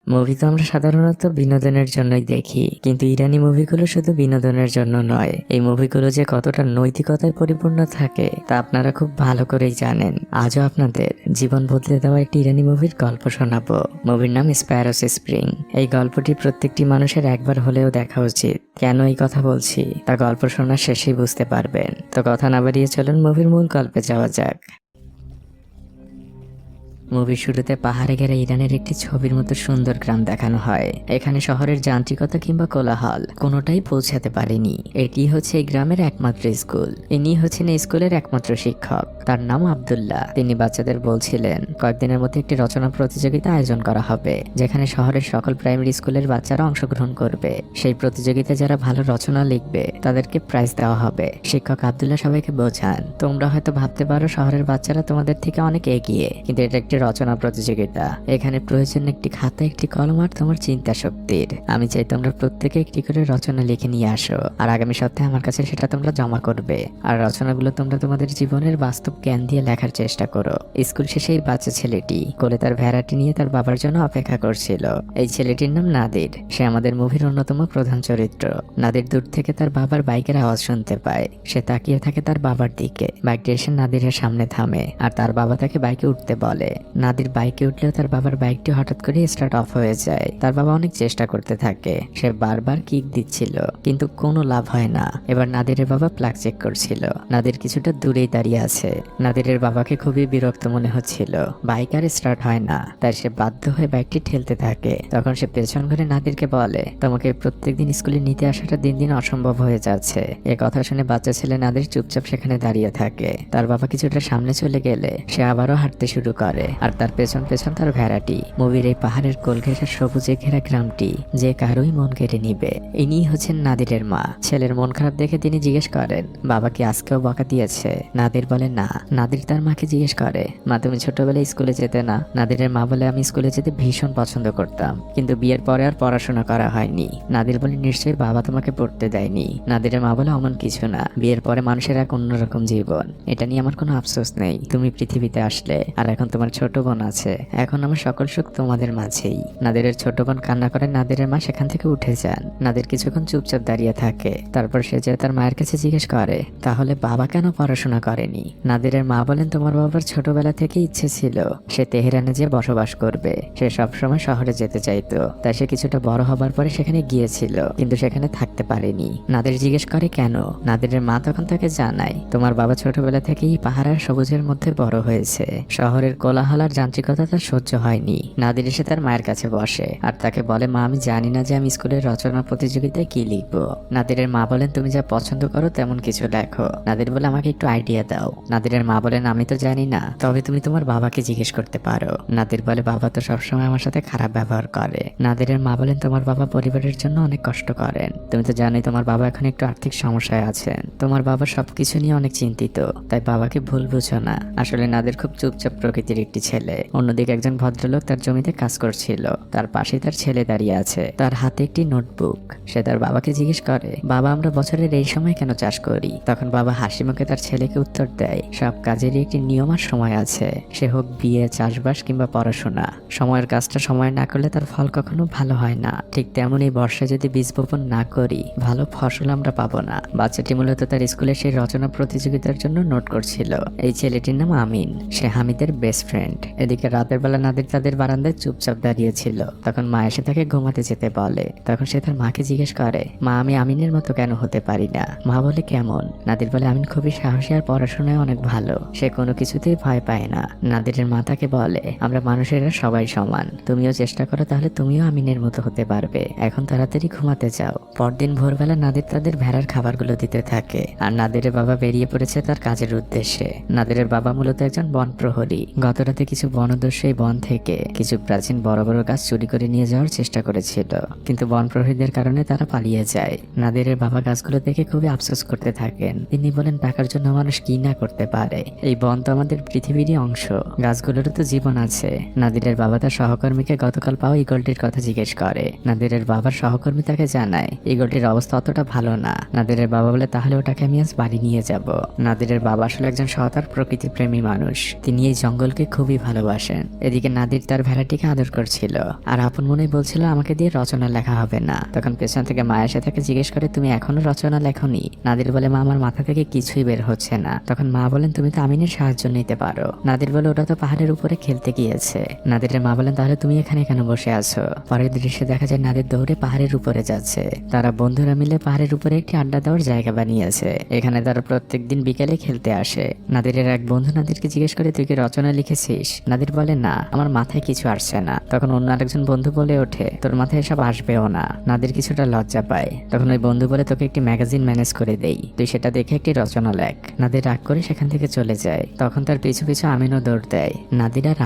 Movie তো আমরা সাধারণত বিনোদনের জন্যই দেখি, কিন্তু ইরানি মুভিগুলো শুধু বিনোদনের জন্য নয়। এই মুভিগুলো যে কতটা নৈতিকতায় পরিপূর্ণ থাকে তা আপনারা খুব ভালো করেই জানেন। আজও আপনাদের জীবন বদলে দেওয়া একটি ইরানি মুভির গল্প শোনাবো। মুভির নাম স্প্যারোস স্প্রিং। এই গল্পটি প্রত্যেকটি মানুষের একবার হলেও দেখা উচিত। কেন এই কথা বলছি তা গল্প শোনার শেষেই বুঝতে পারবেন। তো কথা না বাড়িয়ে চলুন মুভির মূল গল্পে যাওয়া যাক। মুভির শুরুতে পাহাড়ে ঘেরা ইরানের একটি ছবির মতো সুন্দর গ্রাম দেখানো হয়। এখানে শহরের যান্ত্রিকতা কিংবা কোলাহল কোনোটাই পৌঁছাতে পারেনি। এটি হচ্ছে এই গ্রামের একমাত্র স্কুল। ইনি হচ্ছেন এই স্কুলের একমাত্র শিক্ষক। তার নাম আব্দুল্লাহ। তিনি বাচ্চাদের বলছিলেন কয়েকদিনের মধ্যে একটি রচনা প্রতিযোগিতা আয়োজন করা হবে, যেখানে শহরের সকল প্রাইমারি স্কুলের বাচ্চারা অংশগ্রহণ করবে। সেই প্রতিযোগিতায় যারা ভালো রচনা লিখবে তাদেরকে প্রাইজ দেওয়া হবে। শিক্ষক আব্দুল্লাহ সবাইকে বোঝান, তোমরা হয়তো ভাবতে পারো শহরের বাচ্চারা তোমাদের থেকে অনেক এগিয়ে, কিন্তু এটা একটি রচনা প্রতিযোগিতা। এখানে প্রয়োজন একটি খাতা, একটি কলম আর তোমার চিন্তা শক্তির। আমি চাই তোমরা প্রত্যেকে একটি করে রচনা লিখে নিয়ে আসো, আর আগামী সপ্তাহে আমার কাছে সেটা তোমরা জমা করবে। আর রচনাগুলো তোমরা তোমাদের জীবনের বাস্তব জ্ঞান দিয়ে লেখার চেষ্টা করো। স্কুল শেষে এই বাচ্চা ছেলেটি কোলে তার ভেড়াটি নিয়ে তার বাবার জন্য অপেক্ষা করছিল। এই ছেলেটির নাম নাদির। সে আমাদের মুভির অন্যতম প্রধান চরিত্র। নাদির দূর থেকে তার বাবার বাইকের আওয়াজ শুনতে পায়। সে তাকিয়ে থাকে তার বাবার দিকে। বাইকটি এসে নাদিরের সামনে থামে আর তার বাবা তাকে বাইকে উঠতে বলে। নাদির বাইকে উঠলেও তার বাবার বাইকটি হঠাৎ করে স্টার্ট অফ হয়ে যায়। তার বাবা অনেক চেষ্টা করতে থাকে। সে বারবার কিক দিচ্ছিল, কিন্তু কোনো লাভ হয় না। এবার নাদিরের বাবা প্লাগ চেক করছিল। নাদির কিছুটা দূরেই দাঁড়িয়ে আছে। নাদিরের বাবাকে খুবই বিরক্ত মনে হচ্ছিল। বাইক আর স্টার্ট হয় না, তাই সে বাধ্য হয়ে বাইকটি ঠেলতে থাকে। তখন সে পেছন ঘুরে নাদিরকে বলে, তোমাকে প্রত্যেকদিন স্কুলে নিতে আসাটা দিন দিন অসম্ভব হয়ে যাচ্ছে। এ কথা শুনে বাচ্চা ছেলে নাদির চুপচাপ সেখানে দাঁড়িয়ে থাকে। তার বাবা কিছুটা সামনে চলে গেলে সে আবারও হাঁটতে শুরু করে, আর তার পেছন পেছন তার ভেড়াটি। মুভির এই পাহাড়ের কোল ঘেঁষা সবুজে ঘেরা গ্রামটি যে কারোই মন কেড়ে নিবে। ইনি হচ্ছেন নাদিরের মা। ছেলের মন খারাপ দেখে তিনি জিজ্ঞেস করেন, বাবা কি আজকেও বকা দিয়েছে? নাদির বলে না। নাদির তার মাকে জিজ্ঞেস করে, মা তুমি ছোটবেলায় স্কুলে যেতে না? নাদিরের মা বলে, আমি স্কুলে যেতে ভীষণ পছন্দ করতাম, কিন্তু বিয়ের পরে আর পড়াশোনা করা হয়নি। নাদির বলে, নিশ্চয়ই বাবা তোমাকে পড়তে দেয়নি। নাদিরের মা বলে, অমন কিছু না, বিয়ের পরে মানুষের এক অন্যরকম জীবন। এটা নিয়ে আমার কোনো আফসোস নেই। তুমি পৃথিবীতে আসলে, আর এখন তোমার ছোট বোন আছে। এখন আমার সকল সুখ তোমাদের মাঝেই। নাদিরের ছোট বোন কান্না করে নাদিরের মা সেখান থেকে উঠে যান। নাদির কিছুক্ষণ চুপচাপ দাঁড়িয়ে থাকে। তারপর সে যে তার মায়ের কাছে জিজ্ঞেস করে, তাহলে বাবা কেন পড়াশোনা করেনি? নাদিরের মা বলেন, তোমার বাবার ছোটবেলা থেকে ইচ্ছে ছিল সে তেহরানে যে বসবাস করবে। সে সবসময় শহরে যেতে চাইতো, তাই সে কিছুটা বড় হবার পরে সেখানে গিয়েছিল, কিন্তু সেখানে থাকতে পারেনি। নাদির জিজ্ঞেস করে কেন? নাদিরের মা তখন তাকে জানায়, তোমার বাবা ছোটবেলা থেকেই পাহাড়ের সবুজের মধ্যে বড় হয়েছে। শহরের কোলাহল আর যান্ত্রিকতা তার সহ্য হয়নি। নাদির এসে তার মায়ের কাছে বসে আর তাকে বলে, মা আমি জানি না যে আমি স্কুলের রচনা প্রতিযোগিতায় কি লিখবো। নাদিরের মা বলেন, তুমি যা পছন্দ করো তেমন কিছু লেখো। নাদির বলে, আমাকে একটু আইডিয়া দাও। নাদিরের মা বলেন, আমি তো জানি না, তবে তুমি তোমার বাবাকে জিজ্ঞেস করতে পারো। নাদির বলে, বাবা তো সবসময় আমার সাথে খারাপ ব্যবহার করে। নাদিরের মা বলেন, তোমার বাবা পরিবারের জন্য অনেক কষ্ট করেন। তুমি তো জানোই তোমার বাবা এখন একটু আর্থিক সমস্যায় আছেন। তোমার বাবা সবকিছু নিয়ে অনেক চিন্তিত, তাই বাবাকে ভুল বুঝো না। আসলে নাদির খুব চুপচাপ প্রকৃতির একটি ছেলে। অন্যদিকে একজন ভদ্রলোক তার জমিতে কাজ করছিল। তার পাশে তার ছেলে দাঁড়িয়ে আছে, তার হাতে একটি নোটবুক। সে তার বাবাকে জিজ্ঞেস করে, বাবা আমরা বছরের এই সময় কেন চাষ করি? তখন বাবা হাসি মুখে তার ছেলেকে উত্তর দেয়, সব কাজেরই একটি নিয়ম আর সময় আছে। সে হোক বিয়ে, চাষবাস কিংবা পড়াশোনা। সময়ের কাজটা সময় না করলে তার ফল কখনো ভালো হয় না। ঠিক তেমন এই বর্ষায় যদি বীজ বপন না করি, ভালো ফসল আমরা পাবো না। বাচ্চাটি মূলত তার স্কুলে সেই রচনা প্রতিযোগিতার জন্য নোট করছিল। এই ছেলেটির নাম আমিন। সে হামিদের বেস্ট ফ্রেন্ড। এদিকে রাতের বেলা নাদির তাদের বারান্দায় চুপচাপ দাঁড়িয়েছিল। তখন মা এসে তাকে ঘুমাতে যেতে বলে। তখন সে তার মাকে জিজ্ঞেস করে, মা আমি আমিনের মতো কেন হতে পারি না? মা বলে, কেমন? নাদির বলে, আমিন খুবই সাহসী আর পড়াশোনায় অনেক ভালো। সে কোনো কিছুতেই ভয় পায় না। নাদিরের মা তাকে বলে, আমরা মানুষেরা সবাই সমান। তুমিও চেষ্টা করো, তাহলে তুমিও আমিনের মতো হতে পারবে। এখন তাড়াতাড়ি ঘুমাতে যাও। পরদিন ভোরবেলা নাদির তাদের ভেড়ার খাবারগুলো দিতে থাকে, আর নাদিরের বাবা বেরিয়ে পড়েছে তার কাজের উদ্দেশ্যে। নাদিরের বাবা মূলত একজন বন প্রহরী। গত রাতে কিছু বনদস্যু এই বন থেকে কিছু প্রাচীন বড় বড় গাছ চুরি করে নিয়ে যাওয়ার চেষ্টা করেছিল, কিন্তু বন প্রহরীদের কারণে তারা পালিয়ে যায়। নাদিরের বাবা গাছগুলো দেখে খুবই আফসোস করতে থাকেন। তিনি বলেন, টাকার জন্য মানুষ কি না করতে পারে। এই বন তো আমাদের পৃথিবীরই অংশ, গাছগুলোরও তো জীবন আছে। নাদিরের বাবা তার সহকর্মীকে গতকাল পাওয়া ঈগলটির কথা জিজ্ঞেস করে। নাদিরের বাবার সহকর্মী তাকে জানায় ঈগলটির অবস্থা অতটা ভালো না। নাদিরের বাবা বলে, তাহলে ওটাকে আমি আজ বাড়ি নিয়ে যাব। নাদিরের বাবা আসলে একজন সৎ আর প্রকৃতি প্রেমী মানুষ। তিনি এই জঙ্গলকে খুব খুবই ভালোবাসেন। এদিকে নাদির তার ভেড়াটিকে আদর করছিল আর আপন মনেই বলছিল আমাকে দিয়ে রচনা লেখা হবে না। তখন পেছন থেকে মা এসে তাকে জিজ্ঞেস করে, তুমি এখনো রচনা লেখনি? নাদির বলে, মা আমার মাথা থেকে কিছুই বের হচ্ছে না। তখন মা বলেন, তুমি তো আমিনের সাহায্য নিতে পারো। নাদির বলে, ওটা তো পাহাড়ের উপরে খেলতে গিয়েছে। নাদিরের মা বলেন, তাহলে তুমি এখানে কেন বসে আছো? পরের দৃশ্যে দেখা যায় নাদির দৌড়ে পাহাড়ের উপরে যাচ্ছে। তারা বন্ধুরা মিলে পাহাড়ের উপরে একটি আড্ডা দেওয়ার জায়গা বানিয়েছে। এখানে তারা প্রত্যেকদিন বিকেলে খেলতে আসে। নাদিরের এক বন্ধু নাদিরকে জিজ্ঞেস করে, তুই কি রচনা লিখেছিস? নাদির বলে, না, আমার মাথায় কিছু আসছে না। তখন অন্য আরেকজন বন্ধু বলে ওঠে, তোর মাথায় এসব আসবেও না। নাদির কিছুটা লজ্জা পায়। তখন ওই বন্ধু বলে, তোকে একটি ম্যাগাজিন ম্যানেজ করে দেই, তুই সেটা দেখে একটি রচনা লেখ। নাদির রাগ করে সেখান থেকে চলে যায়। তখন তার পিছু পিছু আমিনও দৌড় দেয়। নাদির আর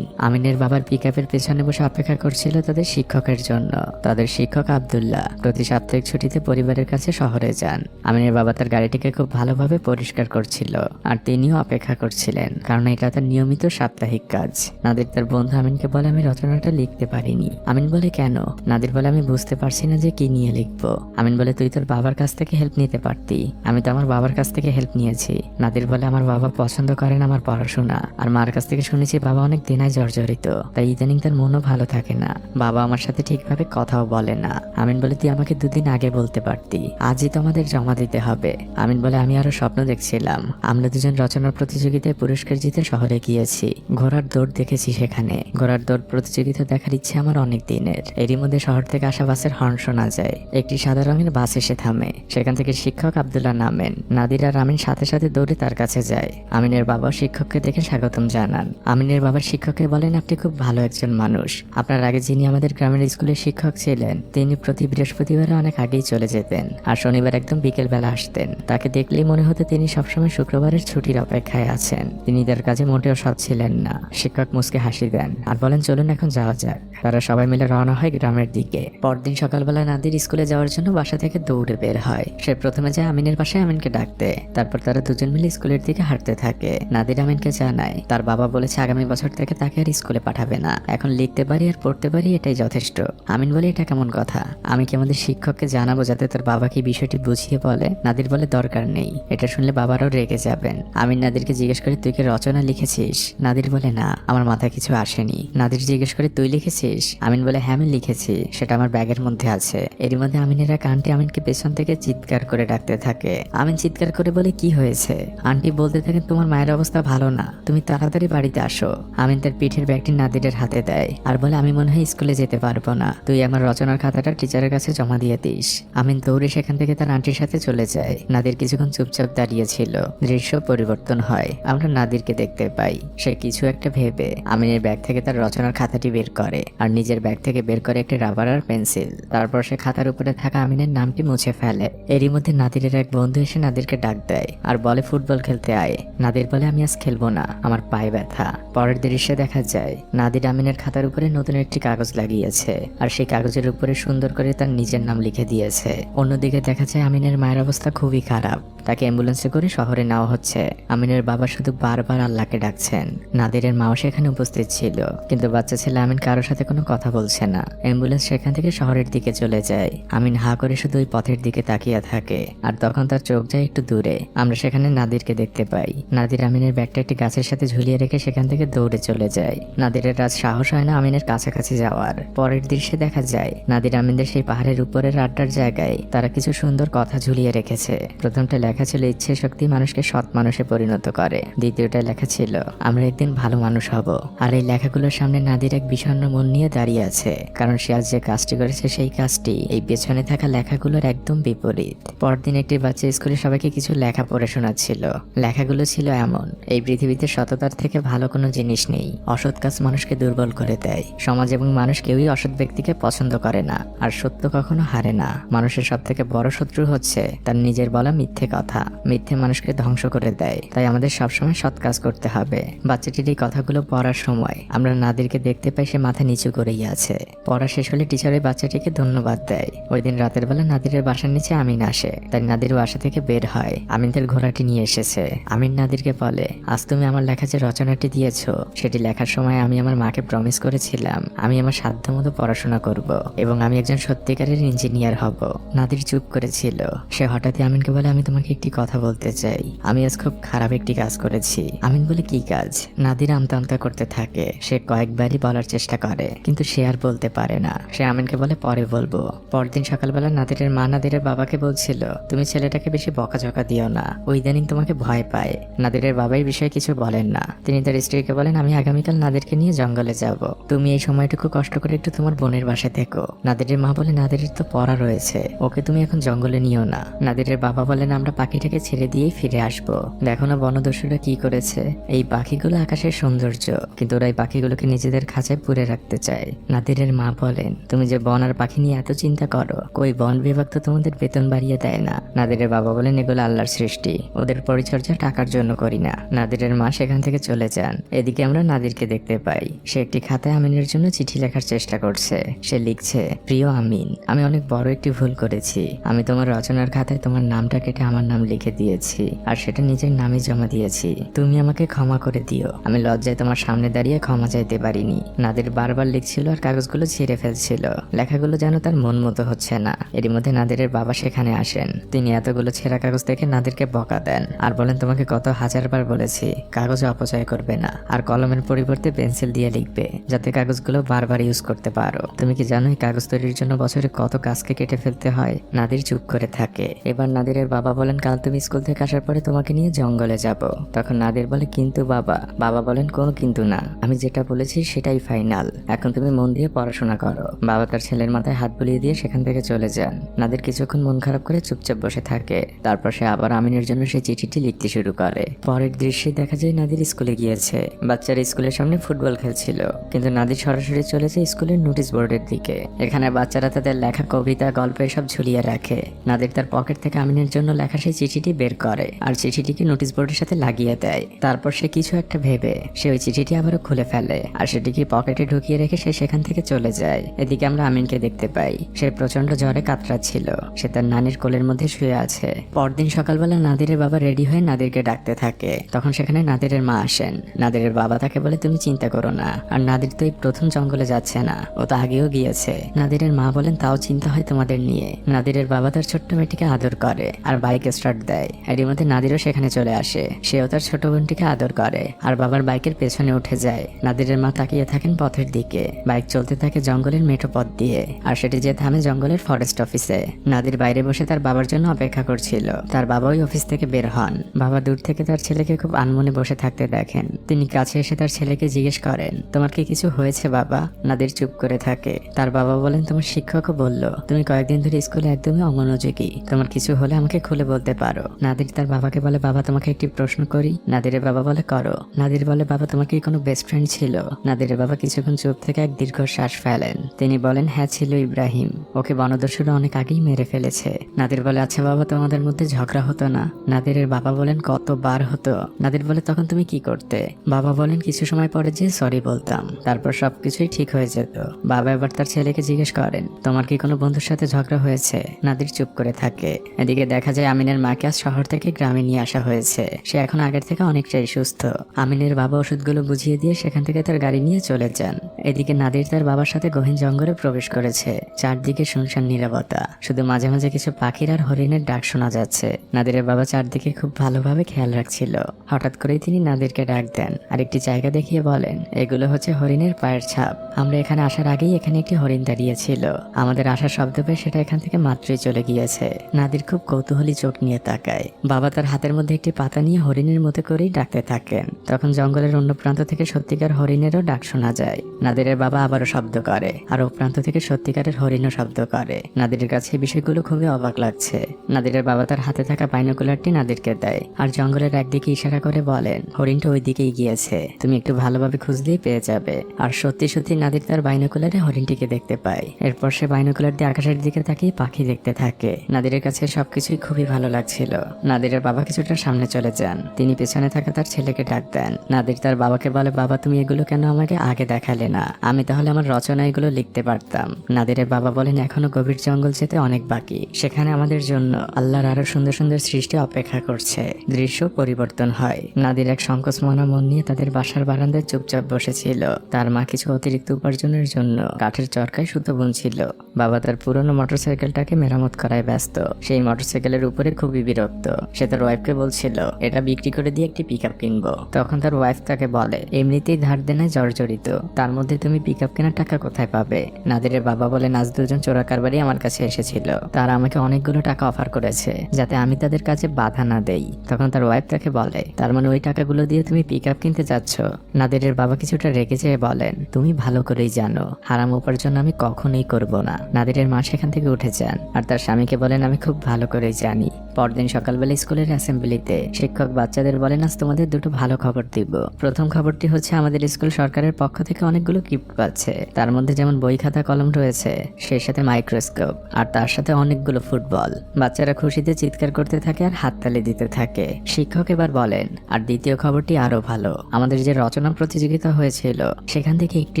আমিনের বাবার পিকআপের পেছনে বসে অপেক্ষা করছিল তাদের শিক্ষকের জন্য। তাদের শিক্ষক আব্দুল্লাহ প্রতি সাপ্তাহিক ছুটিতে পরিবারের কাছে শহরে যান। আমিনের বাবা তার গাড়িটিকে খুব ভালোভাবে পরিষ্কার করছিল আর তিনিও অপেক্ষা করছিলেন, কারণ এটা তার নিয়মিত সাপ্তাহিক কাজ। নাদির তার বন্ধু আমিনকে বলে, আমি রচনাটা লিখতে পারিনি। আমিন বলে, কেন? নাদির বলে, আমি বুঝতে পারছি না যে কি নিয়ে লিখবো। আমিন বলে, তুই তোর বাবার কাছ থেকে হেল্প নিতে পারতি। আমি তো আমার বাবার কাছ থেকে হেল্প নিয়েছি। নাদির বলে, আমার বাবা পছন্দ করেন আমার পড়াশোনা, আর মার কাছ থেকে শুনেছি বাবা অনেক দিনায় জর্জরিত, তাই ইদানিং তার মনও ভালো থাকে না। বাবা আমার সাথে ঠিকভাবে কথাও বলে না। আমিন বলে, তুই আমাকে 2 দিন আগে বলতে পারতি, আজই তো আমাদের জমা দিতে হবে। আমিন বলে, আমি আরো স্বপ্ন দেখছিলাম, আমরা দুজন রচনার প্রতিযোগিতায় পুরস্কার জিতে শহরে গিয়েছি। ঘোড়ার দৌড় দেখেছি সেখানে। ঘোড়ার দৌড় প্রতিযোগিতা দেখার ইচ্ছে আমার অনেক দিনের। এরই মধ্যে শহর থেকে আসা বাসের হর্ন শোনা যায়। একটি সাদা রঙের বাস এসে থামে। সেখান থেকে শিক্ষক আব্দুল্লাহ নামেন। নাদির আর আমিন সাথে সাথে দৌড়ে তার কাছে যায়। আমিনের বাবা শিক্ষককে দেখে স্বাগতম জানান। আমিনের বাবার শিক্ষককে বলেন, আপনি খুব ভালো একজন মানুষ। আপনার আগে যিনি আমাদের গ্রামের স্কুলের শিক্ষক ছিলেন, তিনি প্রতি বৃহস্পতিবারে অনেক আগেই চলে যেতেন আর শনিবার একদম বিকেল বেলা আসতেন। তাকে দেখলেই মনে হতো তিনি সবসময় শুক্রবারের ছুটির অপেক্ষায় আছেন। তিনি তার কাজে মোটেও সৎ ছিলেন না। শিক্ষক মুচকে হাসি দেন আর বলেন, চলুন এখন যাওয়া যাক। তারা সবাই মিলে রওনা হয় গ্রামের দিকে। পরদিন সকালবেলা নাদির স্কুলে যাওয়ার জন্য বাসা থেকে দৌড়ে বের হয়। সে প্রথমে যায় আমিনের বাসায় আমিনকে ডাকতে। তারপর তারা দুজন মিলে স্কুলের দিকে হাঁটতে থাকে। নাদির আমিনকে জানায় তার বাবা বলেছে আগামী বছর থেকে তাকে আর স্কুলে পাঠাবে না। এখন লিখতে পারি আর পড়তে পারি, এটাই যথেষ্ট। আমিন বলে, এটা কেমন কথা? আমি কি আমাদের শিক্ষককে জানাবো যাতে তোর বাবাকে বিষয়টি বুঝিয়ে বলে? নাদির বলে, দরকার নেই, এটা শুনলে বাবারাও রেগে যাবেন। আমিন নাদিরকে জিজ্ঞেস করে, তুই কি রচনা লিখেছিস? নাদির বলে, না, আমার মাথায় কিছু আসেনি। নাদির জিজ্ঞেস করে, তুই লিখেছিস? আমিন বলে, হ্যাঁ আমি লিখেছি, সেটা আমার ব্যাগের মধ্যে আছে। এর মধ্যে আমিনের এক আন্টি আমিনকে পেছন থেকে চিৎকার করে ডাকতে থাকে। আমিন চিৎকার করে বলে, কি হয়েছে? আন্টি বলতে থাকেন, তোমার মায়ের অবস্থা ভালো না, তুমি তাড়াতাড়ি বাড়িতে আসো। আমিন তার পিঠের ব্যাগটি নাদিরের হাতে দেয় আর বলে, আমি মনে হয় স্কুলে যেতে পারবো না, তুই আমার রচনার খাতাটা টিচারের কাছে জমা দিয়ে দিস। আমিন দৌড়ে সেখান থেকে তার আন্টির সাথে চলে যায়। নাদির কিছুক্ষণ চুপচাপ দাঁড়িয়েছিল। দৃশ্য পরিবর্তন হয়। আমরা নাদিরকে দেখতে পাই সে কিছু একটা ভেবে আমিনের ব্যাগ থেকে তার রচনার খাতাটি বের করে আর নিজের ব্যাগ থেকে বের করে একটি রাবার আর পেন্সিল। তারপর সে খাতার উপরে থাকা আমিনের নামটি মুছে ফেলে। এরই মধ্যে নাদিরের এক বন্ধু এসে নাদিরকে ডাক দেয় আর বলে, ফুটবল খেলতে আয়। নাদির বলে, আমি আজ খেলবো না, আমার পায়ে ব্যথা। পরের দৃশ্যে দেখা যায় নাদির আমিনের খাতার উপরে নতুন একটি কাগজ লাগিয়েছে আর সেই কাগজের উপরে সুন্দর করে তার নিজের নাম লিখে দিয়েছে। অন্যদিকে দেখা যায় আমিনের মায়ের অবস্থা খুবই খারাপ। তাকে অ্যাম্বুলেন্সে করে শহরে নেওয়া হচ্ছে। আমিনের বাবা শুধু বারবার আল্লাহকে ডাকছেন। নাদিরের মাও সেখানে উপস্থিত ছিল, কিন্তু বাচ্চা ছেলে আমিন কারোর সাথে কোনো কথা বলছে না। অ্যাম্বুলেন্স সেখান থেকে শহরের দিকে চলে যায়। আমিন হা করে শুধু ওই পথের দিকে তাকিয়ে থাকে আর তখন তার চোখ যায় একটু দূরে। আমরা সেখানে নাদিরকে দেখতে পাই। নাদির আমিনের ব্যাগটা একটি গাছের সাথে ঝুলিয়ে রেখে সেখান থেকে দৌড়ে চলে যায়। নাদিরের আজ সাহস হয় না আমিনের কাছাকাছি যাওয়ার। পরের দৃশ্যে দেখা যায় নাদির আমিনদের সেই পাহাড়ের উপরের আড্ডার জায়গায় তারা কিছু সুন্দর কথা ঝুলিয়ে রেখেছে। প্রথমটা লেখা ছিল, ইচ্ছে শক্তি মানুষকে সৎ মানুষে পরিণত করে। দ্বিতীয়টা লেখা ছিল, আমরা একদিন ভালো মানুষ হব। আর এই লেখাগুলোর সামনে নাদির এক বিষণ্ণ মন নিয়ে দাঁড়িয়ে আছে, কারণ সে আজ যে কাজটি করেছে সেই কাজটি এই পেছনে থাকা লেখাগুলোর একদম বিপরীত। পরদিন একটি বাচ্চা স্কুলে সবাইকে কিছু লেখা পড়ে শোনাচ্ছিল। লেখাগুলো ছিল এমন, এই পৃথিবীতে সততার থেকে ভালো কোনো জিনিস নেই, অসৎ কাজ মানুষকে দুর্বল করে দেয়। সমাজ এবং মানুষ কেউই অসৎ ব্যক্তিকে পছন্দ করে না, আর সত্য কখনো হারে না। মানুষের সব থেকে বড় শত্রু হচ্ছে তার নিজের বলা মিথ্যে কথা। মিথ্যে মানুষকে ধ্বংস করে দেয়, তাই আমাদের সবসময় সৎ কাজ করতে হবে। বাচ্চাটির এই কথাগুলো পড়ার সময় আমরা নাদিরকে দেখতে পাই সে মাথা নিচু করেই আছে। পড়া শেষ হলে টিচার ওই বাচ্চাটিকে ধন্যবাদ দেয়। ওই দিন রাতের বেলা নাদিরের বাসার নিচে আমিন আসে, তাই নাদির বাসা থেকে বের হয়। আমিন তার ঘোড়াটি নিয়ে এসেছে। আমিন নাদিরকে বলে, আজ তুমি আমার লেখা যে রচনাটি দিয়েছো সেটি লেখার সময় আমি আমার মাকে প্রমিস করেছিলাম আমি আমার সাধ্যমতো পড়াশোনা করব এবং আমি একজন সত্যিকারের ইঞ্জিনিয়ার হব। নাদির চুপ করেছিল। সে হঠাৎই আমিনকে বলে, আমি তোমাকে একটি কথা বলতে চাই। আমি আজ খুব খারাপ একটি কাজ করেছি। আমিন বলে কি কাজ? নাদির আমতা আমতা করতে থাকে। সে কয়েকবারই বলার চেষ্টা করে কিন্তু সে আর বলতে পারে না। সে আমিনকে বলে পরে বলবো। পরদিন সকালবেলা নাদিরের মা নাদিরের বাবাকে বলছিল, তুমি ছেলেটাকে বেশি বকাঝকা দিও না, ওই ইদানিং তোমাকে ভয় পায়। নাদিরের বাবা এই বিষয়ে কিছু বলেন না। তিনি তার স্ত্রীকে বলেন, আমি আগামীকাল নাদিরকে নিয়ে জঙ্গলে যাব, তুমি এই সময়টুকু কষ্ট করে একটু তোমার বোনের বাসায় থেকো। নাদিরের মা বলে, নাদিরের তো পড়া রয়েছে, ওকে তুমি এখন জঙ্গলে নিও না। নাদিরের বাবা বলেন, আমরা পাখিটাকে ছেড়ে দিয়েই ফিরে আসবো। দেখো না বনদস্যুরা কি করেছে। এই পাখিগুলো আকাশের সৌন্দর্য, কিন্তু ওরা এই পাখিগুলোকে নিজেদের খাঁচায় পুরে রাখতে চায়। নাদিরের মা বলেন, তুমি যে বন আর পাখি নিয়ে এত চিন্তা করো, কই বন বিভাগ তো তোমাদের বেতন বাড়িয়ে দেয় না। নাদিরের বাবা বলেন, এগুলো আল্লাহর সৃষ্টি, ওদের পরিচর্যা টাকার জন্য করি না। নাদিরের মা সেখান থেকে চলে যান। এদিকে আমরা নাদিরকে দেখতে পাই, সে একটি খাতায় আমিনের জন্য চিঠি লেখার চেষ্টা করছে। সে লিখছে, প্রিয় আমিন, আমি অনেক বড় একটি ভুল করেছি। আমি তোমার রচনার খাতায় তোমার নামটা কেটে আমার নাম লিখে দিয়েছি, আর সেটা নিজের নামে জমা দিয়েছি। তুমি আমাকে ক্ষমা করে দিও। আমি লজ্জায় তোমার সামনে দাঁড়িয়ে ক্ষমা চাইতে পারিনি। নাদির বারবার লিখছিল আর কাগজগুলো ছিঁড়ে ফেলছিল। লেখাগুলো যেন তার মন মতো হচ্ছে না। এরই মধ্যে নাদিরের বাবা সেখানে আসেন। তিনি এতগুলো ছেঁড়া কাগজ দেখে নাদিরকে বকা দেন আর বলেন, তোমাকে কত হাজারবার বলেছি কাগজ অপচয় করবে না, আর কলমের পরিবর্তে পেন্সিল দিয়ে লিখবে, যাতে কাগজগুলো বারবার ইউজ করতে পারো। তুমি কি জানো এই কাগজ তৈরির জন্য বছরে কত গাছকে কেটে ফেলতে হয়? নাদির চুপ করে থাকে। এবার নাদিরের বাবা বলেন, কাল তুমি স্কুল থেকে আসার পরে তোমাকে নিয়ে জঙ্গলে যাব। তখন নাদির বলে, কিন্তু বাবা। বাবা বলেন, কোনো কিন্তু না, আমি যেটা বলেছি সেটাই ফাইনাল। এখন তুমি মন দিয়ে পড়াশোনা করো। বাবা তার ছেলের মাথায় হাত বুলিয়ে দিয়ে সেখান থেকে চলে যান। নাদির কিছুক্ষণ মন খারাপ করে চুপচাপ বসে থাকে। তারপর সে আবার আমিনের জন্য সেই চিঠিটি লিখতে শুরু করে। পরের দৃশ্যে দেখা যায় নাদির স্কুলে গিয়েছে। বাচ্চারা স্কুলের সামনে ফুটবল খেলছিল, কিন্তু নাদির সরাসরি চলে যায় স্কুলের নোটিশ বোর্ডের দিকে। এখানে বাচ্চারা তাদের লেখা কবিতা, গল্প সব ঝুলিয়ে রাখে। নাদির তার পকেট থেকে আমিনের জন্য লেখা সেই চিঠিটি বের করে আর চিঠিটিকে নোটিশ বোর্ডের সাথে লাগিয়ে দেয়। তারপর সে কিছু একটা ভেবে সে ওই চিঠিটি আবারও খুলে ফেলে আর সেটিকে পকেটে ঢুকিয়ে রেখে সে সেখান থেকে চলে যায়। এদিকে আমরা আমিনকে দেখতে পাই। সে প্রচন্ড জ্বরে কাতরাচ্ছিল। সে তার নানির কোলের মধ্যে শুয়ে আছে। পরদিন সকালবেলা নাদিরের বাবা রেডি হয়ে নাদিরকে ডাকতে থাকে। তখন সেখানে নাদিরের মা আসেন। নাদিরের বাবা তাকে বলে, তুমি চিন্তা করো না, আর নাদির তো এই প্রথম জঙ্গলে যাচ্ছে না, ও তো আগেও গিয়েছে। নাদিরের মা বলেন, তাও চিন্তা হয় তোমাদের নিয়ে। নাদিরের বাবা তার ছোট্ট মেয়েটিকে আদর করে আর বাইক স্টার্ট দেয়। এরই মধ্যে নাদিরও সেখানে চলে আসে। সেও তার ছোট বোনটিকে আদর করে আর বাবার বাইকের পেছনে উঠে যায়। নাদিরের মা তাকিয়ে থাকেন পথের দিকে। বাইক চলতে থাকে জঙ্গলের মেঠো পথ দিয়ে, আর সেটি যে থামে জঙ্গলের ফরেস্ট অফিসে। নাদির বাইরে বসে তার বাবার জন্য অপেক্ষা করছিল। তার বাবা ওই অফিস থেকে বের হন। বাবা দূর থেকে তার ছেলেকে খুব আনমনে বসে থাকতে দেখেন। তিনি কাছে এসে তার ছেলেকে জিজ্ঞেস করেন, তোমার কি কিছু হয়েছে বাবা? নাদির চুপ করে থাকে। তার বাবা বলেন, তোমার শিক্ষকও বলল তুমি কয়েকদিন ধরে স্কুলে একদমই অমনোযোগী, তোমার কিছু হলে আমাকে খুলে বলতে পারো। নাদির তার বাবাকে বলে, বাবা তোমাকে একটি প্রশ্ন করি? নাদিরের বাবা বলে, করো। নাদির বলে, বাবা তোমার কি কোনো বেস্ট ফ্রেন্ড ছিল? নাদিরের বাবা কিছুক্ষণ চুপ থেকে এক দীর্ঘ শ্বাস ফেলেন। তিনি বলেন, হ্যাঁ ছিল, ইব্রাহিম। ওকে বনদস্যুরা অনেক আগেই মেরে ফেলেছে। নাদির বলে, আচ্ছা বাবা তোমাদের মধ্যে ঝগড়া হতো না? নাদিরের বাবা বলেন, কতবার হতো। নাদির বলে, তখন তুমি কি করতে? বাবা বলেন, কিছু সময় পরে যে সরি বলতাম, তারপর সবকিছুই ঠিক হয়ে যেত। বাবা এবার তার ছেলেকে জিজ্ঞেস করেন, তোমার কি কোনো বন্ধুর সাথে ঝগড়া হয়েছে? নাদির চুপ করে থাকে। এদিকে দেখা যায় আমিনের মাকে আজ শহর থেকে গ্রামে নিয়ে আসা হয়েছে। সে এখন আগের থেকে অনেকটাই সুস্থ। আমিনের বাবা ওষুধগুলো বুঝিয়ে দিয়ে সেখান থেকে তার গাড়ি নিয়ে চলে যান। এদিকে নাদির তার বাবার সাথে গহীন জঙ্গলে প্রবেশ করেছে। চারদিকে শুনশান নীরবতা, শুধু মাঝে মাঝে কিছু পাখির আর হরিণের ডাক শোনা যাচ্ছে। নাদিরের বাবা চারদিকে খুব ভালোভাবে খেয়াল রাখছিল। হঠাৎ করেই তিনি নাদিরকে ডাক দেন আর একটি জায়গা দেখিয়ে বলেন, এগুলো হচ্ছে হরিণের পায়ের ছাপ। আমরা এখানে আসার আগেই এখানে একটি হরিণ দাঁড়িয়েছিল। আমাদের আসার শব্দ পেয়ে সেটা এখান থেকে মাত্রই চলে গিয়েছে। নাদির খুব কৌতূহলী চোখ নিয়ে তাকায়। বাবা তার হাতের মধ্যে একটি পাতা নিয়ে হরিণের মতো করেই ডাকতে থাকেন। তখন জঙ্গলের অন্য প্রান্ত থেকে সত্যিকার হরিণেরও ডাক শোনা যায়। নাদিরের বাবা আবারও শব্দ করে আর ও প্রান্ত থেকে সত্যিকারের হরিণও শব্দ করে। নাদিরের কাছে এই বিষয়গুলো খুবই অবাক লাগছে। নাদিরের বাবা তার হাতে থাকা বাইনোকুলারটি নাদিরকে দেয় আর জঙ্গলের একদিকে ইশারা করে বলেন, হরিণটা ওই দিকেই গিয়েছে, তুমি একটু ভালোভাবে খুঁজলেই পেয়ে যাবে। আর সত্যি সত্যি নাদির তার বাইনোকুলারে হরিণটিকে দেখতে পায়। এরপর সে বাইনোকুলার দিয়ে আকাশের দিকে তাকিয়ে পাখি দেখতে থাকে। নাদিরের কাছে সবকিছুই খুবই ভালো লাগছিল। নাদিরের বাবা কিছুটা সামনে চলে যান। তিনি পেছনে থাকা তার ছেলেকে ডাক দেন। নাদির তার বাবাকে বলে, বাবা তুমি এগুলো কেন আমাকে আগে দেখালে না? আমি তাহলে আমার রচনা এগুলো লিখতে পারতাম। নাদিরের বাবা বলেন, এখনো গভীর জঙ্গল যেতে অনেক বাকি। সেখানে আমাদের জন্য আল্লাহর আরো সুন্দর সুন্দর সৃষ্টি অপেক্ষা করছে। দৃশ্য পরিবর্তন হয়। নাদির এক সংকোচমনা মন নিয়ে তাদের বাসার বারান্দায় চুপচাপ বসেছিল। তার মা কিছু অতিরিক্ত উপার্জনের জন্য কাঠের চরকায় সুতো বুনছিল। বাবা তার পুরনো মোটরসাইকেলটাকে মেরামত করায় ব্যস্ত। সেই মোটরসাইকেলের উপরে খুবই বিরক্ত। সে তার ওয়াইফকে বলছিল এটা বিক্রি করে দিয়ে একটি পিকআপ কিনবো। তখন তার ওয়াইফ তাকে বলে এমনিতেই ধার দেনায় জর্জরিত, তার মধ্যে তুমি পিকআপ কেনার টাকা কোথায় পাবে? নাদিরের বাবা বলে আজ দুজন চোরাকারবারি আমার কাছে এসেছিল, তারা আমাকে অনেকগুলো টাকা অফার করেছে যাতে আমি তাদের কাছে বাধা না দেই। তখন তার ওয়াইফ তাকে বলে তার মানে ওই টাকাগুলো দিয়ে তুমি পিকআপ কিনতে যাচ্ছ? নাদিরের বাবা কিছুটা রেগে যেয়ে বলেন তুমি ভালো করেই জানো হারাম উপার্জন আমি কখনোই করব না। নাদিরের মা সেখান থেকে উঠে যান আর তার স্বামীকে বলেন আমি খুব ভালো করেই জানি। পরদিন সকালবেলা স্কুলের অ্যাসেম্বলিতে শিক্ষক বাচ্চাদের বলেন আজ তোমাদের দুটো ভালো খবর দিব। প্রথম খবরটি হচ্ছে আমাদের স্কুল সরকারের পক্ষ থেকে অনেকগুলো গিফট পাচ্ছে, তার মধ্যে যেমন বই খাতা কলম রয়েছে, সেই সাথে মাইক্রোস্কোপ আর তার সাথে অনেকগুলো ফুটবল। বাচ্চারা খুশিতে চিৎকার করতে থাকে আর হাততালি দিতে থাকে। শিক্ষক এবার বলেন আর দ্বিতীয় খবরটি আরো ভালো, আমাদের যে রচনা প্রতিযোগিতা হয়েছিল সেখান থেকে একটি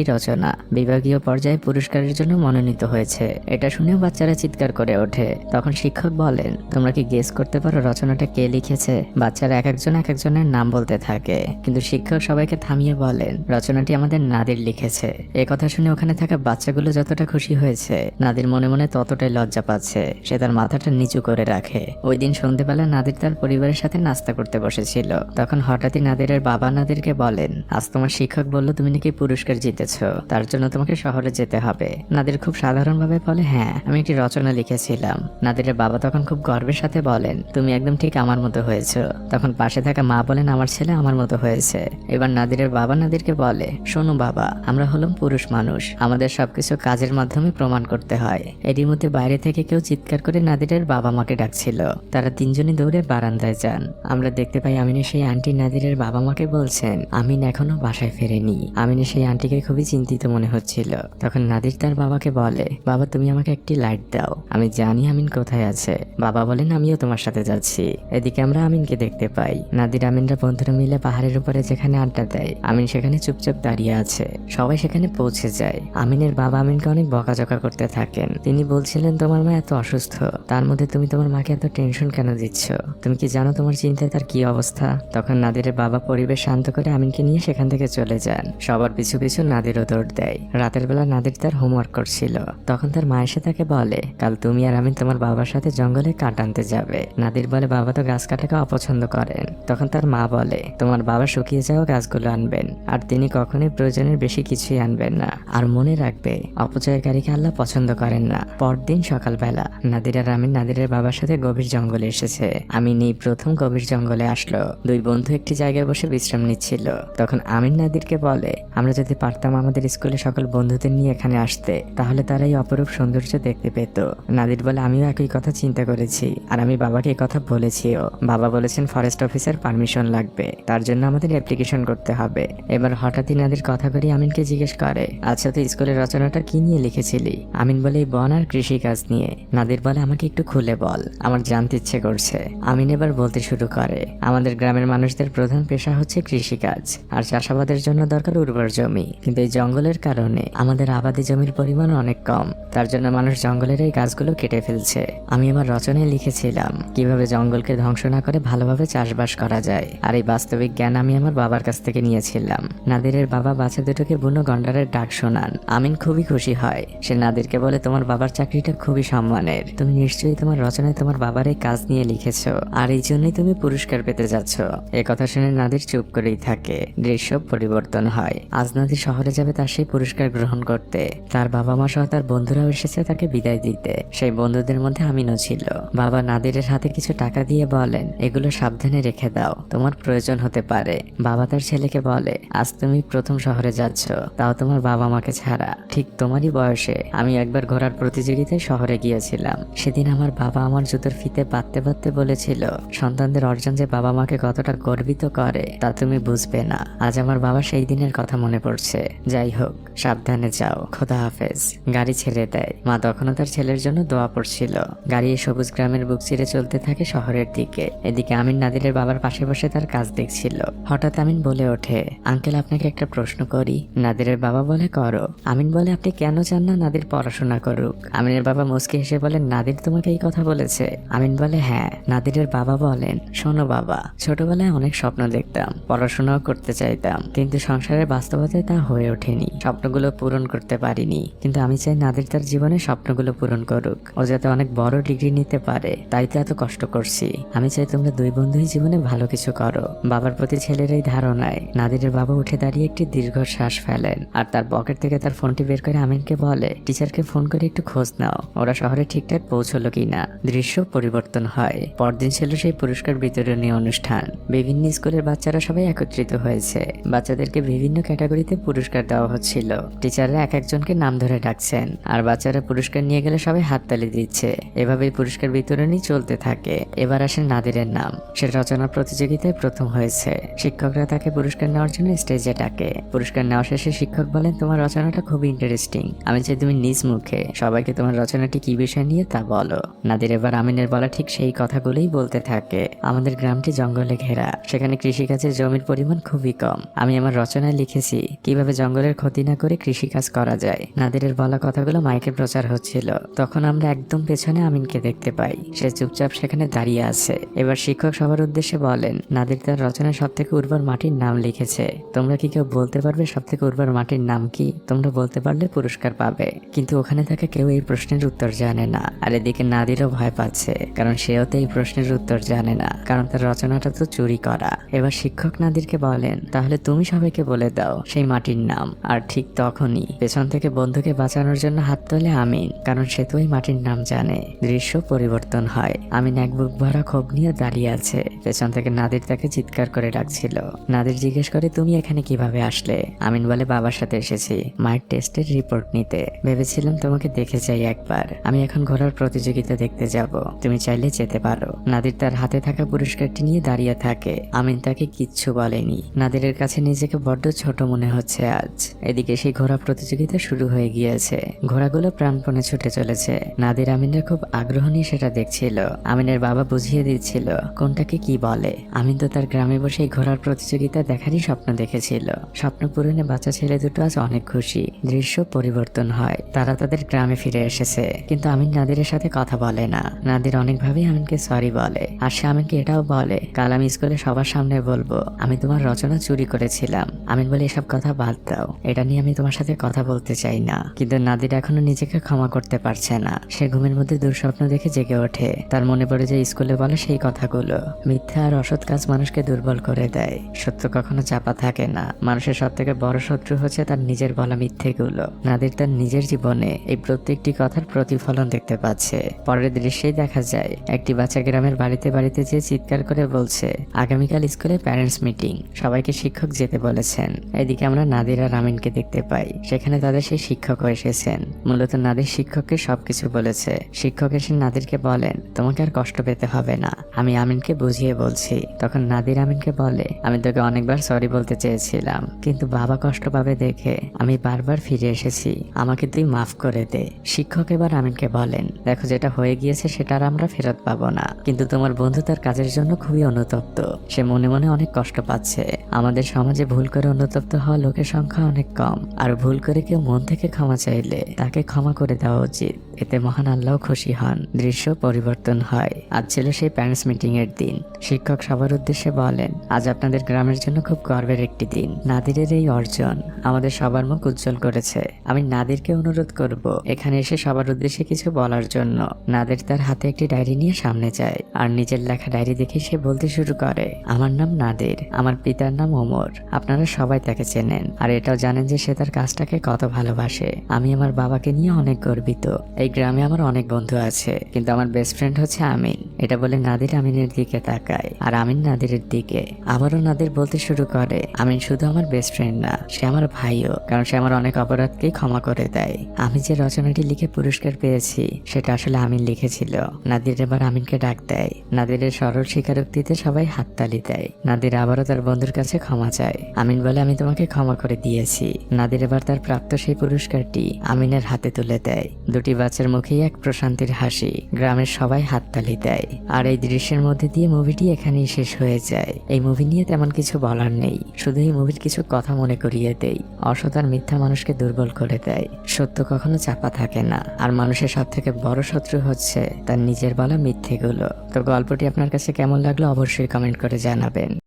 রচনা বিভাগীয় পর্যায়ে পুরস্কারের জন্য মনোনীত হয়েছে। এটা শুনেও বাচ্চারা চিৎকার করে ওঠে। তখন শিক্ষক বলেন তোমরা কি গেস করতে পারো রচনাটা কে লিখেছে? বাচ্চারা এক একজনের নাম বলতে থাকে, কিন্তু শিক্ষক সবাইকে থামিয়ে বলেন রচনাটি আমাদের নাদির লিখেছে। এ কথা শুনে ওখানে থাকা বাচ্চাগুলো যতটা খুশি হয়েছে, নাদির মনে মনে ততটাই লজ্জা পাচ্ছে। সে তার মাথাটা নিচু করে রাখে। ওই দিন সন্ধ্যেবেলা নাদির তার পরিবারের সাথে নাস্তা করতে বসেছিল। তখন হঠাৎই নাদিরের বাবা নাদিরকে বলেন আজ তোমার শিক্ষক বলল তুমি নাকি পুরস্কার জিতেছ, তার জন্য তোমাকে শহরে যেতে হবে। নাদির খুব সাধারণভাবে বলে হ্যাঁ আমি একটি রচনা লিখেছিলাম। নাদিরের বাবা তখন খুব গর্বের সাথে বলেন তুমি একদম ঠিক আমার মতো হয়েছ। তখন পাশে থাকা মা বলেন আমার ছেলে আমার মতো হয়েছে। এবার নাদিরের বাবা নাদিরকে বলে শোনো বাবা, আমরা হলাম পুরুষ মানুষ, আমাদের সবকিছু কাজের মাধ্যমে প্রমাণ করতে হয়। এরই মধ্যে বাইরে থেকে কেউ চিৎকার করে নাদিরের বাবা মাকে ডাকছিল। তারা তিনজনই দৌড়ে বারান্দায় যান। আমরা দেখতে পাই আমিনের সেই আন্টি নাদিরের বাবা মাকে বলছেন আমিন এখনো বাসায় ফেরেনি। আমিনের সেই আন্টিকে খুবই চিন্তিত মনে হচ্ছিল। তখন নাদির তার বাবাকে বলে বাবা তুমি আমাকে একটি লাইট দাও, আমি জানি আমিন কোথায় আছে। বাবা বলেন আমিও তোমার সাথে যাচ্ছি। এদিকে আমরা আমিনকে দেখতে পাই। নাদির আমিনরা বন্ধুরা মিলে পাহাড়ের উপরে যেখানে আড্ডা দেয়, আমিন সেখানে চুপচাপ দাঁড়িয়ে আছে। সবাই সেখানে পৌঁছে যায়। আমিনের বাবা আমিনকে অনেক বকাঝকা করতে থাকেন। তিনি বলছিলেন তোমার মা এত অসুস্থ, তার মধ্যে তুমি তোমার মাকে এত টেনশন কেন দিচ্ছ? তুমি কি জানো তোমার চিন্তায় তার কি অবস্থা? তখন নাদিরের বাবা পরিবেশ শান্ত করে আমিনকে নিয়ে সেখান থেকে চলে যান। সবার পিছু পিছু নাদিরও দৌড় দেয়। রাতের বেলা নাদির তার হোমওয়ার্ক করছিল। তখন তার মা এসে তাকে বলে কাল তুমি আর আমিন তোমার বাবার সাথে জঙ্গলে কাঠ আনতে যাবে। নাদির বলে বাবা তো গাছ কাটাকে অপছন্দ করেন। তখন তার মা বলে তোমার বাবা শুকিয়ে যাওয়া গাছগুলো আনবেন, আর তিনি কখনোই প্রয়োজনের বেশি কিছুই আনবেন না। আর মনে রাখবে অপচয়কারীকে আল্লাহ পছন্দ করেন না। পরদিন সকালবেলা নাদির আর আমিন নাদিরের বাবার সাথে গভীর জঙ্গলে এসেছে। আমিন এই প্রথম গভীর জঙ্গলে আসলো। দুই বন্ধু একটি জায়গায় বসে বিশ্রাম নিচ্ছিল। তখন আমিন নাদিরকে বলে আমরা যদি পারতাম আমাদের স্কুলে সকল বন্ধুদের নিয়ে এখানে আসতে, তাহলে তারা এই অপরূপ সৌন্দর্য দেখতে পেত। নাদির বলে আমিও একই কথা চিন্তা করেছি, আর আমি বাবাকে এই কথা বলেছিও। বাবা বলেছেন ফরেস্ট অফিসার পারমিশন লাগবে, তার জন্য আমাদের অ্যাপ্লিকেশন করতে হবে। এবার হঠাৎই নাদির কথা করি আমিনকে জিজ্ঞেস করে আচ্ছা তুই স্কুলের রচনাটা কি নিয়ে লিখেছিলি? আমিন বলে এই বন আর কৃষিকাজ নিয়ে। নাদির বলে আমাকে একটু খুলে বল, আমার জানতে ইচ্ছে করছে। আমিন এবার বলতে শুরু করে আমাদের গ্রামের মানুষদের প্রধান পেশা হচ্ছে কৃষিকাজ, আর চাষাবাদের জন্য দরকার উর্বর জমি। কিন্তু এই জঙ্গলের কারণে আমাদের আবাদি জমির পরিমাণ অনেক কম, তার জন্য মানুষ জঙ্গলের এই গাছগুলো কেটে ফেলছে। আমি আমার রচনায় লিখেছিলাম কিভাবে জঙ্গলকে ধ্বংস না করে ভালোভাবে চাষবাস করা যায়, আর এই বাস্তবিক জ্ঞান আমি আমার বাবার কাছ থেকে নিয়েছিলাম। নাদিরের বাবা বাচ্চা দুটোকে বুনো গন্ডারের ডাক শোনান। আমিন খুবই খুশি হয়। সে নাদিরকে বলে তোমার বাবার চাকরিটা খুবই সম্মানের, তুমি নিশ্চয়ই তোমার রচনায় তোমার বাবার এই কাজ নিয়ে লিখেছো, আর এই জন্যই তুমি পুরস্কার পেতে যাচ্ছ। এ কথা শুনে নাদির চুপ করেই থাকে। দৃশ্য পরিবর্তন হয়। আজ নাদির শহরে যাবে তার সেই পুরস্কার গ্রহণ করতে। তার বাবা মা সহ তার বন্ধুরাও এসেছে তাকে বিদায় দিতে। সেই বন্ধুদের মধ্যে আমিনও ছিল। বাবা নাদিরের হাতে কিছু টাকা দিয়ে বলেন এগুলো সাবধানে রেখে দাও, তোমার প্রয়োজন হতে পারে। বাবা তার ছেলেকে বলে আজ তুমি প্রথম শহরে যাচ্ছ, তাও তোমার বাবা মাকে ছাড়া। ঠিক তোমারই বয়সে আমি একবার ঘোড়ার প্রতিযোগিতায় শহরে গিয়েছিলাম। সেদিন আমার বাবা আমার জুতোর ফিতে বাঁধতে বাঁধতে বলেছিল সন্তানদের অর্জন যে বাবা মাকে কতটা গর্বিত করে তা তুমি বুঝবে না। আজ আমার বাবা সেই দিনের কথা মনে পড়ছে। যাই হোক সাবধানে যাও, খোদা হাফেজ। গাড়ি ছেড়ে দেয়। মা তখনও তার ছেলের জন্য দোয়া পড়ছিল। গাড়ি সবুজ গ্রামের বুক চিরে চলতে থাকে শহরের দিকে। এদিকে আমিন নাদিরের বাবার পাশে বসে তার কাজ দেখছিল। হঠাৎ আমিন বলে ওঠে আঙ্কেল আপনাকে একটা প্রশ্ন করি। নাদিরের বাবা বলে করো। আমিন বলে আপনি কেন চান না নাদির পড়াশোনা করুক? আমিনের বাবা মুচকি হেসে বলেন নাদির তোমাকে এই কথা বলেছে? আমিন বলে হ্যাঁ। নাদিরের বাবা বলেন শোনো বাবা, ছোটবেলায় অনেক স্বপ্ন দেখতাম, পড়াশোনাও করতে চাইতাম, কিন্তু সংসারের বাস্তবতায় তা হয়ে ওঠেনি। স্বপ্নগুলো পূরণ করতে পারিনি, কিন্তু আমি চাই নাদির নাদির তার জীবনে স্বপ্নগুলো পূরণ করুক, ও যাতে অনেক বড় ডিগ্রি নিতে পারে, তাই তো এত কষ্ট করছি। আমি চাই তোমরা দুই বন্ধুই জীবনে ভালো কিছু করো। বাবার প্রতি ছেলের এই ধারণায় নাদিরের বাবা উঠে দাঁড়িয়ে একটি দীর্ঘ শ্বাস ফেলেন আর তার পকেট থেকে তার ফোনটি বের করে আমিনকে বলে, টিচারকে ফোন করে একটু খোঁজ নাও ওরা শহরে ঠিকঠাক পৌঁছলো কিনা। দৃশ্য পরিবর্তন হয়। পরদিন ছিল সেই পুরস্কার বিতরণী অনুষ্ঠান। বিভিন্ন স্কুলের বাচ্চারা সবাই একত্রিত হয়েছে। বাচ্চাদেরকে বিভিন্ন ক্যাটাগরিতে পুরস্কার দেওয়া হচ্ছিল। টিচাররা এক একজনকে নাম ধরে ডাকছেন আর বাচ্চারা পুরস্কার নিয়ে গেলে সবাই হাততালি দিচ্ছে। এভাবেই পুরস্কার বিতরণী চলতে থাকে। এবার আসেন নাদিরের নাম। সে রচনা প্রতিযোগিতায় প্রথম হয়েছে। শিক্ষকরা তাকে পুরস্কার নেওয়ার জন্য স্টেজে ডাকে। পুরস্কার নেওয়া শেষে শিক্ষক বলেন, তোমার রচনাটা খুবই ইন্টারেস্টিং। আমি চাই তুমি নিজ মুখে সবাইকে তোমার রচনাটি কি বিষয় নিয়ে তা বলো। নাদির এবার আমিনের বলা ঠিক সেই কথাগুলোই বলতে থাকে। আমাদের গ্রামটি জঙ্গলে ঘেরা, সেখানে কৃষিকাজের জমির পরিমাণ খুবই কম। আমি আমার রচনায় লিখেছি কিভাবে জঙ্গলের ক্ষতি না করে কৃষিকাজ করা যায়। নাদিরের বলা কথাগুলো মাইকে প্রচার হচ্ছিল। তখন আমরা একদম পেছনে আমিনকে দেখতে পাই। সে চুপচাপ সেখানে দাঁড়িয়ে আছে। এবার শিক্ষক সবার উদ্দেশ্যে বলেন, নাদির তার রচনায় সবথেকে উর্বর মাটির নাম লিখেছে। তোমরা কি কেউ বলতে পারবে সবথেকে উর্বর মাটির নাম কি? তোমরা বলতে পারলে পুরস্কার পাবে। কিন্তু ওখানে থাকা কেউ এই প্রশ্নের উত্তর জানে না। আর এদিকে নাদিরও ভয় পাচ্ছে, কারণ সেও তো এই প্রশ্নের উত্তর জানে না, কারণ তার রচনাটা তো চুরি করা। এবার শিক্ষক নাদিরকে বলেন, তাহলে তুমি সবাইকে বলে দাও সেই মাটির নাম। আর ঠিক তখনই পেছন থেকে বন্ধুকে বাঁচানোর জন্য হাত তোলে আমিন, কারণ সে তো ওই মাটির নাম জানে। দৃশ্য পরিবর্তন হয়। আমিন এক বুক ভরা ক্ষোভ নিয়ে দাঁড়িয়ে আছে। পেছন থেকে নাদির তাকে চিৎকার করে ডাকছিল। নাদির জিজ্ঞেস করে, তুমি এখানে কিভাবে আসলে? আমিন বলে, বাবার সাথে এসেছি মায়ের টেস্টের রিপোর্ট নিতে। ভেবেছিলাম তোমাকে দেখে যাই একবার। আমি এখন ঘোড়ার প্রতিযোগিতা দেখতে যাব, তুমি চাইলে যেতে পারো। নাদির তার হাতে থাকা পুরস্কারটি নিয়ে দাঁড়িয়ে থাকে। আমিন তাকে কিচ্ছু বলেনি। নাদিরের কাছে নিজেকে বড্ড ছোট মনে হচ্ছে আজ। এদিকে সেই ঘোড়া প্রতিযোগিতা শুরু হয়ে গিয়েছে। ঘোড়াগুলো প্রাণপণে ছুটে চলেছে। নাদির আমিনের খুব আগ্রহ নিয়ে সেটা দেখছিল। আমিনের বাবা বুঝিয়ে দিচ্ছিল কোনটাকে কি বলে। আমিন তো তার গ্রামে বসে এই ঘোড়ার প্রতিযোগিতা দেখারই স্বপ্ন দেখেছিল। স্বপ্ন পূরণে বাচ্চা ছেলে দুটো আজ অনেক খুশি। দৃশ্য পরিবর্তন হয়। তারা তাদের গ্রামে ফিরে এসেছে, কিন্তু আমিন নাদিরের সাথে কথা বলে না। নাদির অনেকভাবেই আমিনকে সরি বলে, আর সে আমিনকে এটাও বলে, কাল আমি স্কুলে সবার সামনে বলবো আমি তোমার রচনা চুরি করেছিলাম। আমিন বলে, এসব কথা বাদ দাও, এটা নিয়ে আমি তোমার সাথে কথা বলতে চাই না। কিন্তু নাদির এখনো নিজেকে ক্ষমা করতে পারছে না। সে ঘুমের মধ্যে দুঃস্বপ্ন দেখে জেগে ওঠে। তার মনে পড়ে যে স্কুলে বলে সেই কথাগুলো। মিথ্যা আর অসৎ কাজ মানুষকে দুর্বল করে দেয়। সত্য কখনো চাপা থাকে না। মানুষের সব থেকে বড় শত্রু হচ্ছে তার নিজের বলা মিথ্যেগুলো। নাদির তার নিজের জীবনে এই প্রত্যেকটি কথার প্রতিফলন দেখতে পাচ্ছে। পরের দৃশ্যেই দেখা যায় একটি বাচ্চা গ্রামের বাড়িতে বাড়িতে যে চিৎকার করে বলছে, আগামীকাল স্কুলে প্যারেন্টস মিটিং, সবাইকে শিক্ষক যেতে বলেছেন। এদিকে আমরা নাদির আর আমিনকে দেখতে পাই। সেখানে তাদের সেই শিক্ষকও এসেছেন। মূলত নাদির শিক্ষককে সবকিছু বলেছে। শিক্ষক এসে নাদিরকে বলেন, তোমাকে আর কষ্ট পেতে হবে না, আমি আমিনকে বুঝিয়ে বলছি। তখন নাদির আমিনকে বলে, আমি তোকে অনেকবার সরি বলতে চেয়েছিলাম, কিন্তু বাবা কষ্ট পাবে দেখে আমি বারবার ফিরে এসেছি, আমাকে তুই মাফ করে দে। শিক্ষক এবার আমিনকে বলেন, দেখো যেটা হয়ে গিয়েছে সেটা আর আমরা ফেরত পাবো না, কিন্তু তোমার বন্ধু তার কাজের জন্য খুবই অনুতপ্ত। সে মনে মনে অনেক কষ্ট পাচ্ছে। আমাদের সমাজে ভুল করে অনুতপ্ত হওয়া লোকের সংখ্যা অনেক কম, আর ভুল করে কেউ মন থেকে ক্ষমা চাইলে তাকে ক্ষমা করে দেওয়া উচিত। এতে মহান আল্লাহ খুশি হন। দৃশ্য পরিবর্তন হয়। আজ ছিল সেই প্যারেন্টস মিটিং এর দিন। শিক্ষক সবার উদ্দেশ্যে বলেন, আজ আপনাদের গ্রামের জন্য খুব গর্বের একটি দিন। নাদিরের এই অর্জন আমাদের সবার মুখ উজ্জ্বল করেছে। আমি নাদিরকে অনুরোধ করব এখানে এসে সবার উদ্দেশ্যে কিছু বলার জন্য। নাদির তার হাতে একটি ডায়েরি নিয়ে সামনে যায়, আর নিজের লেখা ডায়েরি দেখে সে বলতে শুরু করে, আমার নাম নাদির, আমার পিতার নাম ওমর। আপনারা সবাই তাকে চেনেন, আর এটাও জানেন যে সে তার কাজটাকে কত ভালোবাসে। আমি আমার বাবাকে নিয়ে অনেক গর্বিত। এই গ্রামে আমার অনেক বন্ধু আছে, কিন্তু আমার বেস্ট ফ্রেন্ড হচ্ছে আমিন। এটা বলে নাদির আমিনের দিকে তাকায়, আর আমিন নাদিরের দিকে। আবারও নাদির বলতে শুরু করে, আমিন শুধু আমার বেস্ট ফ্রেন্ড না, সে আমার ভাইও, কারণ সে আমার অনেক অপরাধকেই ক্ষমা করে দেয়। আমি যে রচনাটি লিখে পুরস্কার পেয়েছি সেটা আসলে আমিন লিখেছিল। নাদির এবার আমিনকে ডাক দেয়। নাদিরের সরল স্বীকারোক্তিতে সবাই হাততালি দেয়। নাদির আবারও তার বন্ধুর কাছে ক্ষমা চায়। আমিন বলে, আমি তোমাকে ক্ষমা করে দিয়েছি। নাদির এবার তার প্রাপ্ত সেই পুরস্কারটি আমিনের হাতে তুলে দেয়। দুটি বাচ্চার মুখেই এক প্রশান্তির হাসি। গ্রামের সবাই হাততালি দেয়। আর এই দৃশ্যের মধ্যে দিয়ে মুভিটি এখানেই শেষ হয়ে যায়। এই মুভি নিয়ে তেমন কিছু বলার নেই, শুধু এই মুভির কিছু কথা মনে করিয়ে দেই। অসৎ আর মিথ্যা মানুষকে দুর্বল করে দেয়। সত্য কখনো চাপা থাকে না, আর মানুষের সব থেকে বড় শত্রু হচ্ছে তার নিজের বলা মিথ্যেগুলো। তো গল্পটি আপনার কাছে কেমন লাগলো অবশ্যই কমেন্ট করে জানাবেন।